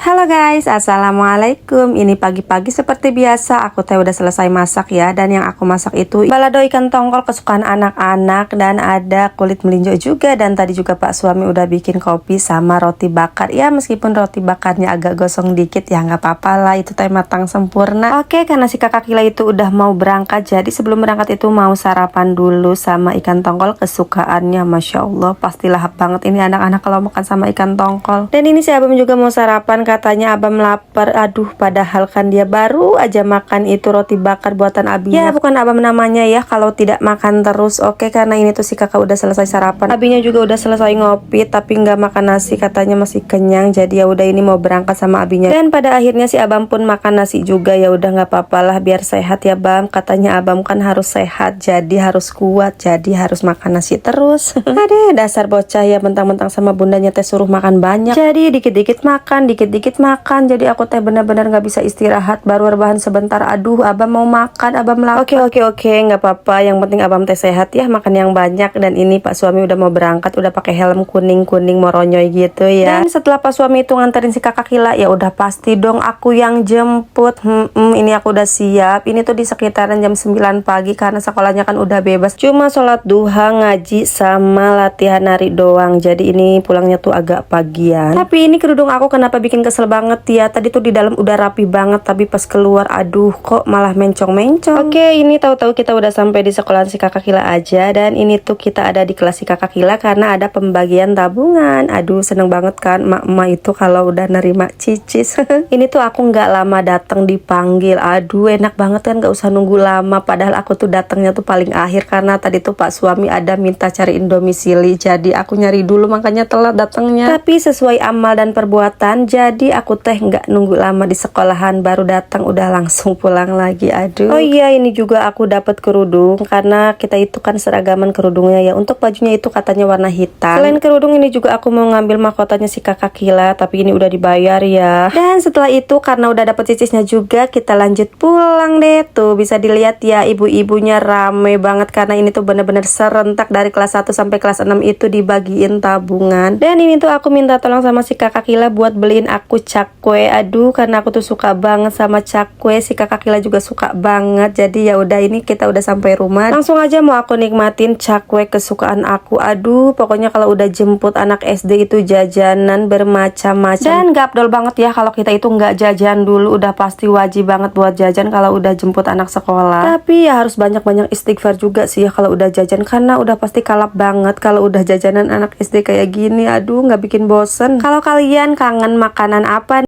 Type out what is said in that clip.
Halo guys, assalamualaikum. Ini pagi-pagi seperti biasa aku udah selesai masak ya. Dan yang aku masak itu balado ikan tongkol kesukaan anak-anak. Dan ada kulit melinjo juga. Dan tadi juga pak suami udah bikin kopi sama roti bakar. Ya meskipun roti bakarnya agak gosong dikit ya nggak apa-apa lah, itu teh matang sempurna. Oke, karena si kakak Kila itu udah mau berangkat, jadi sebelum berangkat itu mau sarapan dulu sama ikan tongkol kesukaannya. Masya Allah, pasti lahap banget ini anak-anak kalau makan sama ikan tongkol. Dan ini si abang juga mau sarapan, katanya abang lapar. Aduh, padahal kan dia baru aja makan itu roti bakar buatan abinya. Ya bukan abang namanya ya kalau tidak makan terus. Oke, karena ini tuh si kakak udah selesai sarapan, abinya juga udah selesai ngopi tapi nggak makan nasi, katanya masih kenyang. Jadi ya udah ini mau berangkat sama abinya. Dan pada akhirnya si abang pun makan nasi juga. Ya udah nggak apa-apa lah, biar sehat ya bang. Katanya abang kan harus sehat, jadi harus kuat, jadi harus makan nasi terus. Aduh, dasar bocah ya, mentang-mentang sama bundanya teh suruh makan banyak, jadi dikit-dikit makan, dikit-dikit makan. Jadi aku teh benar-benar nggak bisa istirahat, baru rebahan sebentar. Aduh, abang mau makan, abang lapar. Oke, nggak apa-apa, yang penting abang teh sehat ya, makan yang banyak. Dan ini pak suami udah mau berangkat, udah pakai helm kuning-kuning moronyoy gitu ya. Dan setelah pak suami itu nganterin si kakak Kila, ya udah pasti dong aku yang jemput. Ini aku udah siap. Ini tuh di sekitaran jam 9 pagi karena sekolahnya kan udah bebas, cuma sholat duha, ngaji sama latihan nari doang. Jadi ini pulangnya tuh agak pagian. Tapi ini kerudung aku kenapa bikin kesel banget ya. Tadi tuh di dalam udah rapi banget, tapi pas keluar aduh kok malah mencong-mencong. Oke, ini tahu-tahu kita udah sampai di sekolah si kakak Kila aja. Dan ini tuh kita ada di kelas si kakak Kila karena ada pembagian tabungan. Aduh seneng banget kan emak-emak itu kalau udah nerima cicis. Ini tuh aku nggak lama datang dipanggil. Aduh enak banget kan, nggak usah nunggu lama. Padahal aku tuh datangnya tuh paling akhir karena tadi tuh pak suami ada minta cariin domisili. Jadi aku nyari dulu makanya telat datangnya. Tapi sesuai amal dan perbuatan, jadi aku teh nggak nunggu lama di sekolahan, baru datang udah langsung pulang lagi. Aduh. Oh iya, ini juga aku dapat kerudung karena kita itu kan seragaman kerudungnya ya. Untuk bajunya itu katanya warna hitam. Selain kerudung ini juga aku mau ngambil mahkotanya si kakak Kila, tapi ini udah dibayar ya. Dan setelah itu karena udah dapet cicisnya juga, kita lanjut pulang deh. Tuh bisa dilihat ya, ibu-ibunya rame banget karena ini tuh bener-bener serentak dari kelas 1 sampai kelas 6 itu dibagiin tabungan. Dan ini tuh aku minta tolong sama si kakak Kila buat beliin aku cakwe. Aduh, karena aku tuh suka banget sama cakwe, si kakak Kila juga suka banget. Jadi ya udah, ini kita udah sampai rumah, langsung aja mau aku nikmatin cakwe kesukaan aku. Aduh, pokoknya kalau udah jemput anak SD itu jajanan bermacam-macam. Dan gak abdol banget ya kalau kita itu nggak jajan dulu, udah pasti wajib banget buat jajan kalau udah jemput anak sekolah. Tapi ya harus banyak-banyak istighfar juga sih ya kalau udah jajan, karena udah pasti kalap banget kalau udah jajanan anak SD kayak gini. Aduh, nggak bikin bosen. Kalau kalian kangen makanan apa